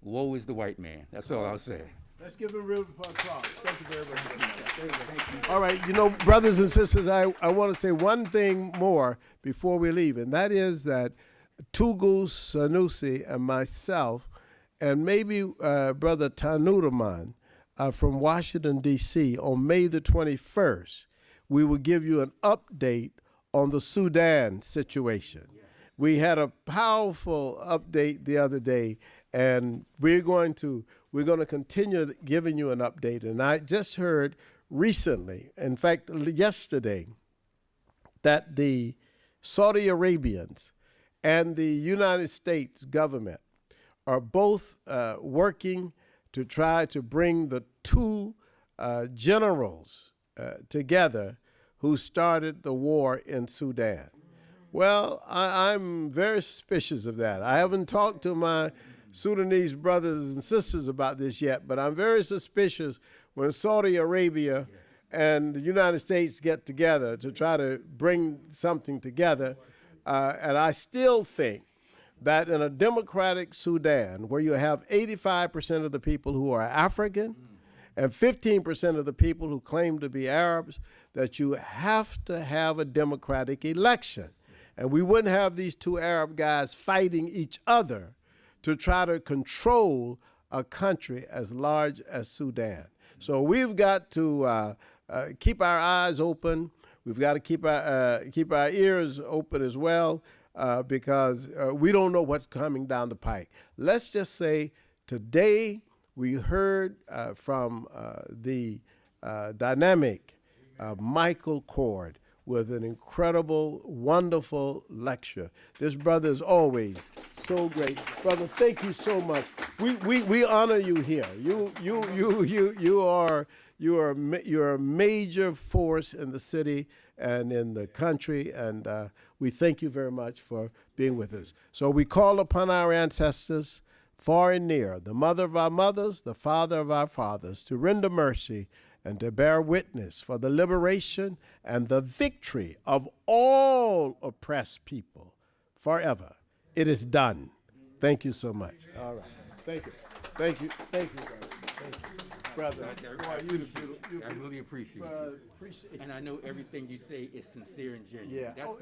woe is the white man. That's all I'll say. Let's give him a real applause. Thank you very much. Thank you. All right, you know, brothers and sisters, I want to say one thing more before we leave, and that is that Tugu Sanusi and myself, and maybe Brother Tanuraman from Washington, D.C., on May the 21st, we will give you an update on the Sudan situation. We had a powerful update the other day, and we're going to continue giving you an update. And I just heard recently, in fact, yesterday, that the Saudi Arabians and the United States government are both working to try to bring the two generals together who started the war in Sudan. Well, I'm very suspicious of that. I haven't talked to my Sudanese brothers and sisters about this yet, but I'm very suspicious when Saudi Arabia and the United States get together to try to bring something together. And I still think that in a democratic Sudan, where you have 85% of the people who are African and 15% of the people who claim to be Arabs, that you have to have a democratic election. And we wouldn't have these two Arab guys fighting each other to try to control a country as large as Sudan. So we've got to keep our eyes open. We've got to keep our ears open as well, because we don't know what's coming down the pike. Let's just say today we heard from the dynamic Michael Coard with an incredible, wonderful lecture. This brother is always so great. Brother, thank you so much. We honor you here. You're a major force in the city and in the country, and we thank you very much for being with us. So we call upon our ancestors, far and near, the mother of our mothers, the father of our fathers, to render mercy and to bear witness for the liberation and the victory of all oppressed people forever. It is done. Thank you so much. All right. Thank you. Thank you. Thank you, brother. Thank you. Brother, I really appreciate it. And I know everything you say is sincere and genuine. yeah. That's